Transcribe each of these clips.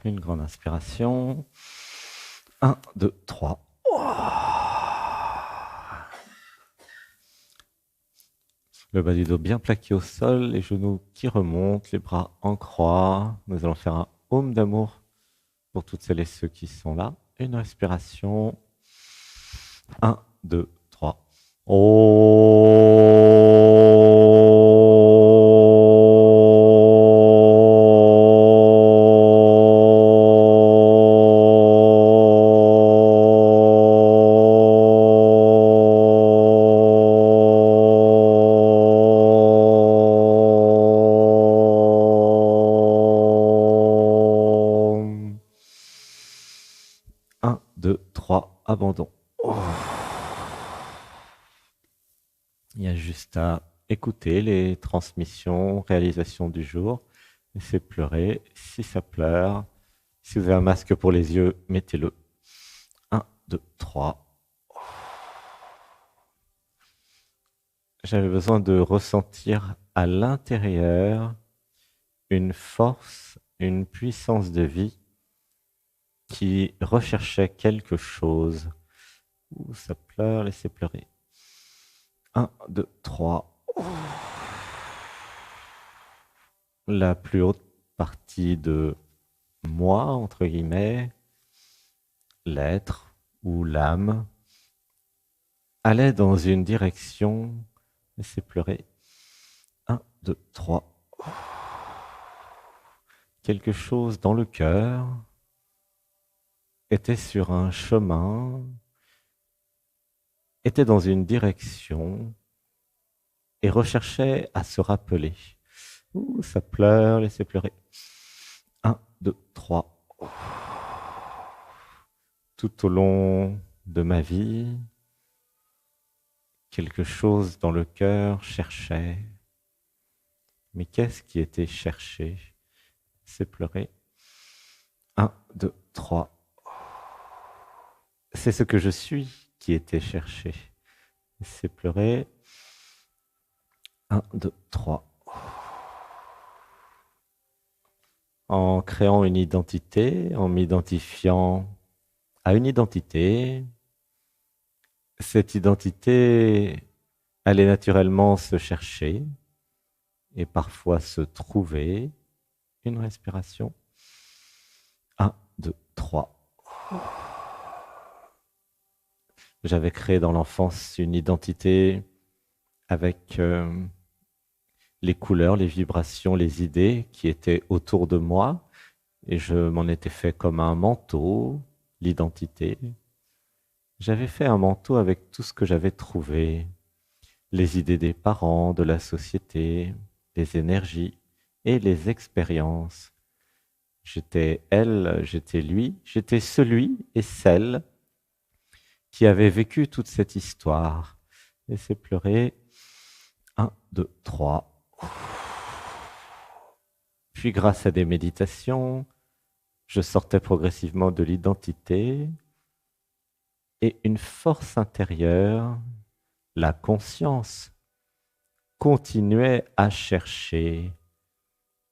Une grande inspiration. 1, 2, 3. Le bas du dos bien plaqué au sol, les genoux qui remontent, les bras en croix. Nous allons faire un home d'amour pour toutes celles et ceux qui sont là. Une respiration. 1, 2, 3. Un, deux, trois, abandon. Il y a juste à écouter les transmissions, réalisations du jour. Laissez pleurer. Si ça pleure, si vous avez un masque pour les yeux, mettez-le. 1, 2, 3. J'avais besoin de ressentir à l'intérieur une force, une puissance de vie qui recherchait quelque chose. Ouh, ça pleure, laissez pleurer. 1, 2, 3. La plus haute partie de moi, entre guillemets, l'être ou l'âme, allait dans une direction, laissez pleurer. 1, 2, 3. Quelque chose dans le cœur était sur un chemin, était dans une direction et recherchait à se rappeler. Ouh, ça pleure, laissez pleurer. 1, 2, 3. Tout au long de ma vie, quelque chose dans le cœur cherchait. Mais qu'est-ce qui était cherché? C'est pleurer. 1, 2, 3. C'est ce que je suis qui était cherché. C'est pleurer. 1, 2, 3. En créant une identité, en m'identifiant à une identité, cette identité allait naturellement se chercher et parfois se trouver. Une respiration. 1, 2, 3. J'avais créé dans l'enfance une identité avec les couleurs, les vibrations, les idées qui étaient autour de moi et je m'en étais fait comme un manteau, l'identité. J'avais fait un manteau avec tout ce que j'avais trouvé, les idées des parents, de la société, les énergies et les expériences. J'étais elle, j'étais lui, j'étais celui et celle qui avait vécu toute cette histoire. Laissez pleurer. 1, 2, 3. Puis grâce à des méditations, je sortais progressivement de l'identité et une force intérieure, la conscience, continuait à chercher.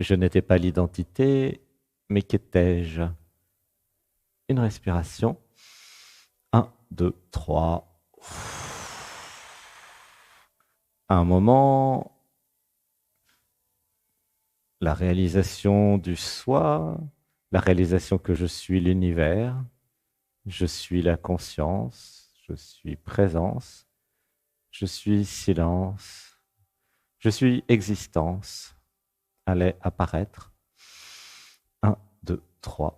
Je n'étais pas l'identité, mais qu'étais-je? Une respiration. 1, 2, 3. À un moment, la réalisation du soi, la réalisation que je suis l'univers, je suis la conscience, je suis présence, je suis silence, je suis existence, allait apparaître. 1, 2, 3.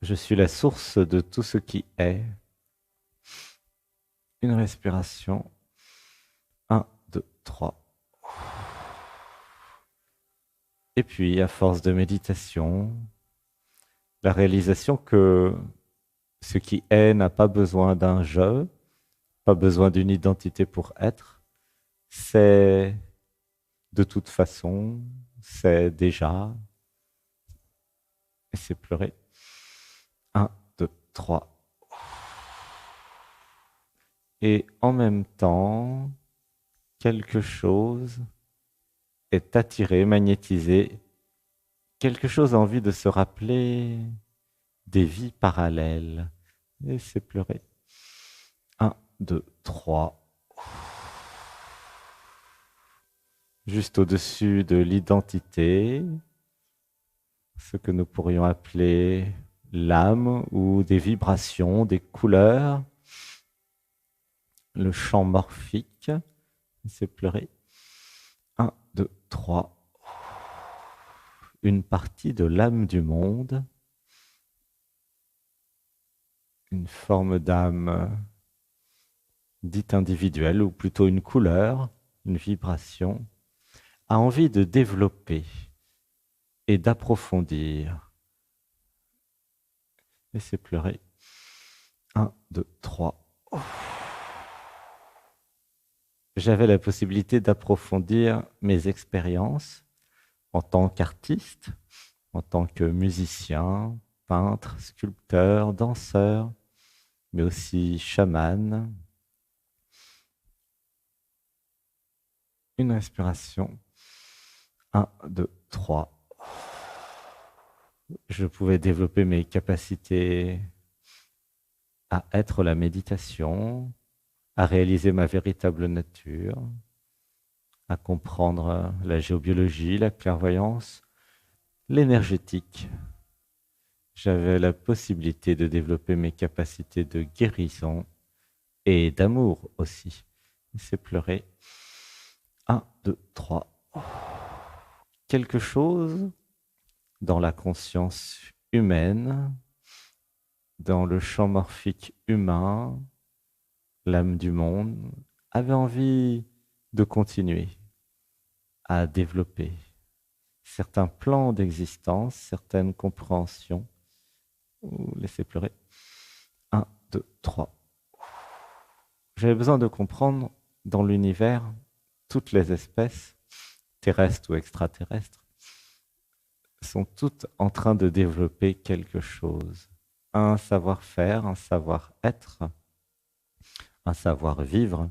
Je suis la source de tout ce qui est. Une respiration. 1, 2, 3. Et puis, à force de méditation, la réalisation que ce qui est n'a pas besoin d'un je, pas besoin d'une identité pour être, c'est de toute façon, c'est déjà, et c'est pleurer. 1, 2, 3. Et en même temps, quelque chose est attiré, magnétisé, quelque chose a envie de se rappeler des vies parallèles. Laissez pleurer. 1, 2, 3. Juste au-dessus de l'identité, ce que nous pourrions appeler l'âme ou des vibrations, des couleurs, le champ morphique. Laissez pleurer. 1, 2, 3. Une partie de l'âme du monde, une forme d'âme dite individuelle, ou plutôt une couleur, une vibration, a envie de développer et d'approfondir. Laissez pleurer. 1, 2, 3. J'avais la possibilité d'approfondir mes expériences en tant qu'artiste, en tant que musicien, peintre, sculpteur, danseur, mais aussi chaman. Une respiration. 1, 2, 3. Je pouvais développer mes capacités à être la méditation, à réaliser ma véritable nature, à comprendre la géobiologie, la clairvoyance, l'énergétique. J'avais la possibilité de développer mes capacités de guérison et d'amour aussi. C'est pleurer. 1, 2, 3. Quelque chose dans la conscience humaine, dans le champ morphique humain, l'âme du monde, avait envie de continuer à développer certains plans d'existence, certaines compréhensions. Laissez pleurer. 1, 2, 3. J'avais besoin de comprendre dans l'univers toutes les espèces, terrestres ou extraterrestres, sont toutes en train de développer quelque chose. Un savoir-faire, un savoir-être, un savoir-vivre,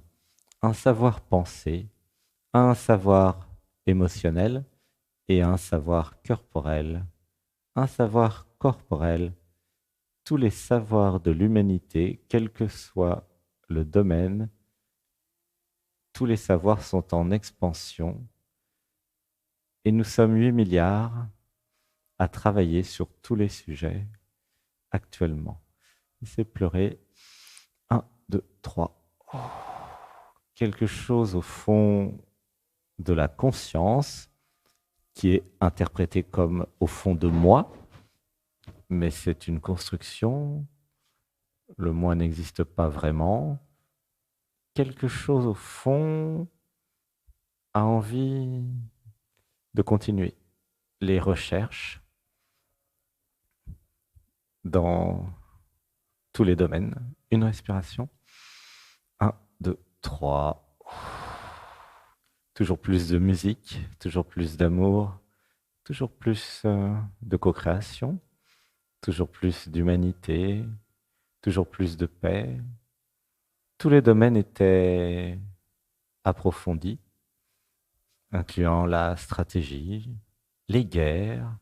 un savoir-penser, un savoir émotionnel et un savoir corporel. Un savoir corporel, tous les savoirs de l'humanité, quel que soit le domaine, tous les savoirs sont en expansion et nous sommes 8 milliards à travailler sur tous les sujets actuellement. Laissez pleurer. 1, 2, 3. Quelque chose au fond de la conscience qui est interprété comme au fond de moi, mais c'est une construction. Le moi n'existe pas vraiment. Quelque chose au fond a envie de continuer les recherches dans tous les domaines. Une respiration. 1, 2, 3. Toujours plus de musique, toujours plus d'amour, toujours plus de co-création, toujours plus d'humanité, toujours plus de paix. Tous les domaines étaient approfondis, incluant la stratégie, les guerres,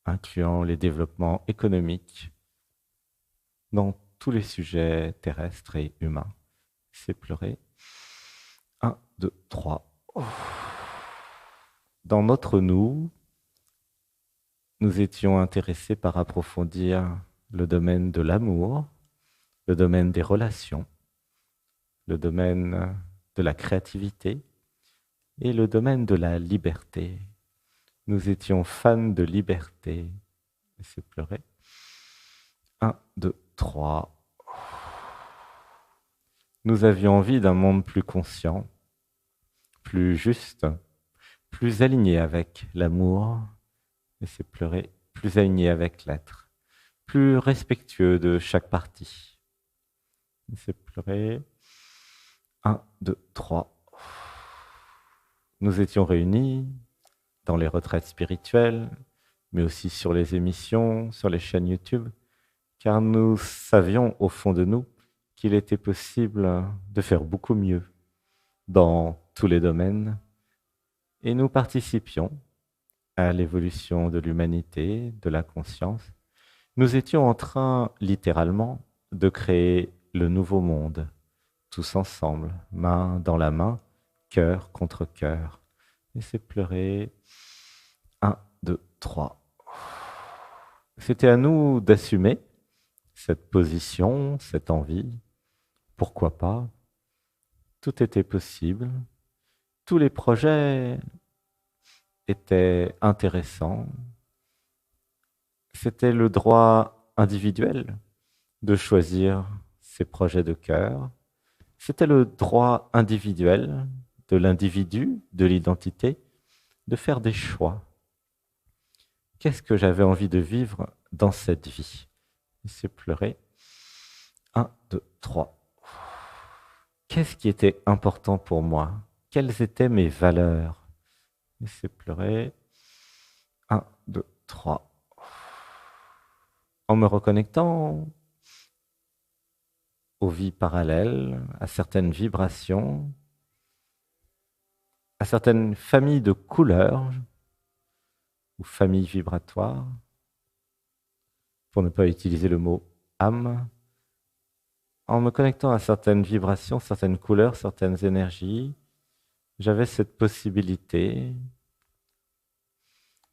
incluant les développements économiques, dans tous les sujets terrestres et humains. C'est pleurer. 1, 2, 3. Dans notre nous, nous étions intéressés par approfondir le domaine de l'amour, le domaine des relations, le domaine de la créativité et le domaine de la liberté. Nous étions fans de liberté. Laissez pleurer. 1, 2, 3. Nous avions envie d'un monde plus conscient, plus juste, plus aligné avec l'amour, laissez pleurer, plus aligné avec l'être, plus respectueux de chaque partie. Laissez pleurer. 1, 2, 3. Nous étions réunis dans les retraites spirituelles, mais aussi sur les émissions, sur les chaînes YouTube, car nous savions au fond de nous qu'il était possible de faire beaucoup mieux dans tous les domaines, et nous participions à l'évolution de l'humanité, de la conscience. Nous étions en train, littéralement, de créer le nouveau monde, tous ensemble, main dans la main, cœur contre cœur. Laissez pleurer. 1, 2, 3. C'était à nous d'assumer cette position, cette envie. Pourquoi pas? Tout était possible. Tous les projets étaient intéressants. C'était le droit individuel de choisir ses projets de cœur. C'était le droit individuel de l'individu, de l'identité, de faire des choix. Qu'est-ce que j'avais envie de vivre dans cette vie? Laissez pleurer. 1, 2, 3. Qu'est-ce qui était important pour moi? Quelles étaient mes valeurs? Laissez pleurer. 1, 2, 3. En me reconnectant aux vies parallèles, à certaines vibrations, à certaines familles de couleurs ou familles vibratoires, pour ne pas utiliser le mot âme, en me connectant à certaines vibrations, certaines couleurs, certaines énergies, j'avais cette possibilité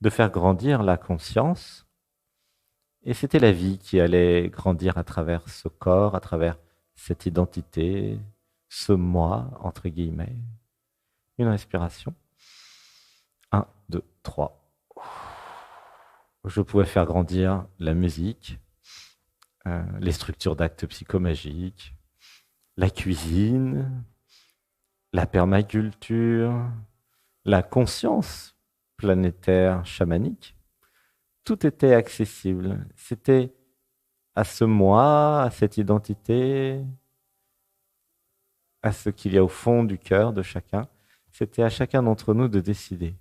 de faire grandir la conscience, et c'était la vie qui allait grandir à travers ce corps, à travers cette identité, ce moi, entre guillemets. Une respiration. 1, 2, 3. Je pouvais faire grandir la musique, les structures d'actes psychomagiques, la cuisine, la permaculture, la conscience planétaire chamanique. Tout était accessible. C'était à ce moi, à cette identité, à ce qu'il y a au fond du cœur de chacun. C'était à chacun d'entre nous de décider.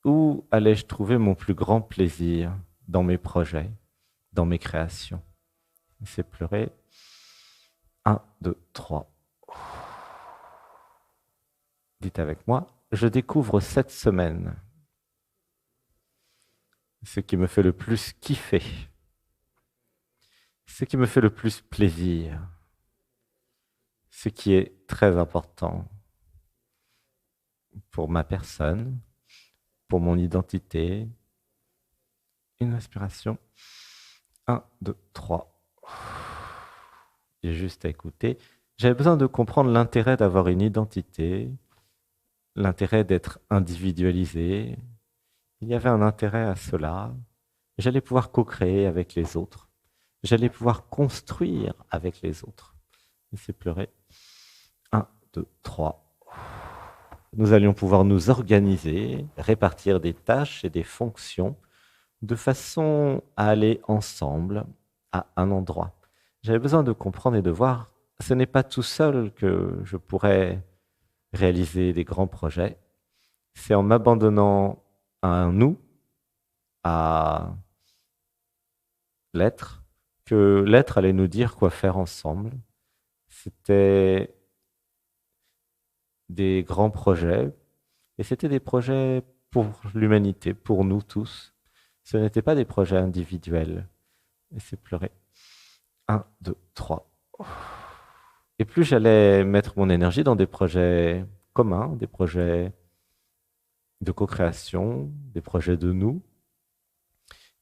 Où allais-je trouver mon plus grand plaisir dans mes projets, dans mes créations? Laissez pleurer. 1, 2, 3. Dites avec moi, je découvre cette semaine ce qui me fait le plus kiffer, ce qui me fait le plus plaisir, ce qui est très important pour ma personne, pour mon identité. Une respiration. 1, 2, 3. J'ai juste à écouter. J'avais besoin de comprendre l'intérêt d'avoir une identité, l'intérêt d'être individualisé. Il y avait un intérêt à cela. J'allais pouvoir co-créer avec les autres. J'allais pouvoir construire avec les autres. Laissez pleurer. 1, 2, 3. Nous allions pouvoir nous organiser, répartir des tâches et des fonctions de façon à aller ensemble à un endroit. J'avais besoin de comprendre et de voir, ce n'est pas tout seul que je pourrais réaliser des grands projets. C'est en m'abandonnant à un nous, à l'être, que l'être allait nous dire quoi faire ensemble. C'était des grands projets, et c'était des projets pour l'humanité, pour nous tous. Ce n'étaient pas des projets individuels. Laissez pleurer. 1, 2, 3. Et plus j'allais mettre mon énergie dans des projets communs, des projets de co-création, des projets de nous,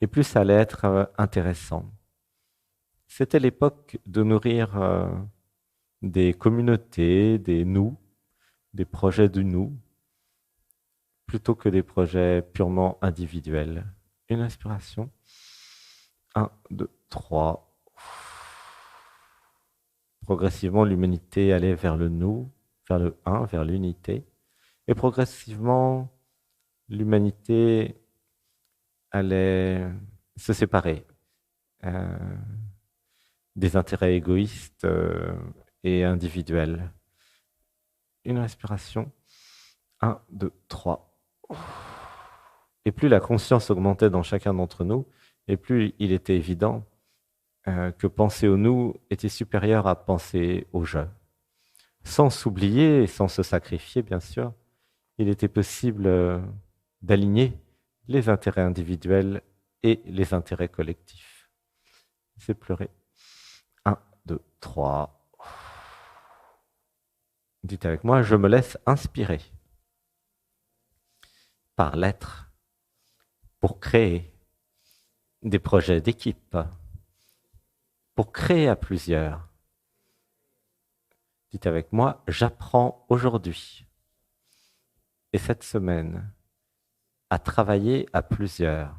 et plus ça allait être intéressant. C'était l'époque de nourrir des communautés, des nous, des projets de nous, plutôt que des projets purement individuels. Une inspiration. 1, 2, 3. Progressivement, l'humanité allait vers le nous, vers le un, vers l'unité. Et progressivement, l'humanité allait se séparer des intérêts égoïstes et individuels. Une respiration. 1, 2, 3. Et plus la conscience augmentait dans chacun d'entre nous, et plus il était évident que penser au nous était supérieur à penser au je. Sans s'oublier et sans se sacrifier, bien sûr, il était possible d'aligner les intérêts individuels et les intérêts collectifs. C'est pleurer. 1, 2, 3. Dites avec moi, je me laisse inspirer par l'être pour créer des projets d'équipe, pour créer à plusieurs. Dites avec moi, j'apprends aujourd'hui et cette semaine à travailler à plusieurs,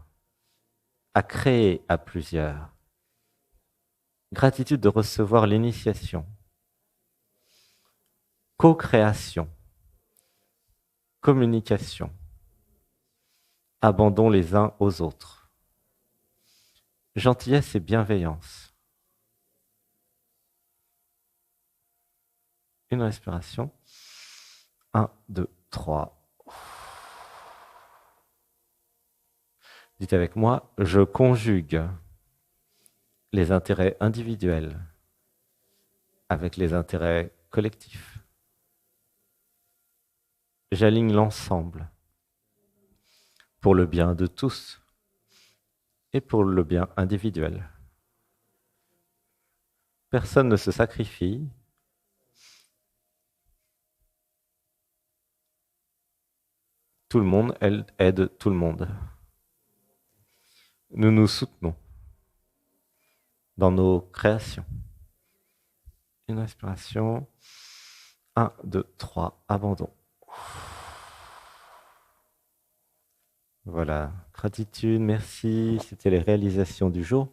à créer à plusieurs. Gratitude de recevoir l'initiation. Co-création. Communication. Abandon les uns aux autres. Gentillesse et bienveillance. Une respiration. 1, 2, 3. Dites avec moi, je conjugue les intérêts individuels avec les intérêts collectifs. J'aligne l'ensemble pour le bien de tous et pour le bien individuel. Personne ne se sacrifie. Tout le monde aide tout le monde. Nous nous soutenons dans nos créations. Une respiration. 1, 2, 3, abandon. Voilà, gratitude, merci. C'était les réalisations du jour.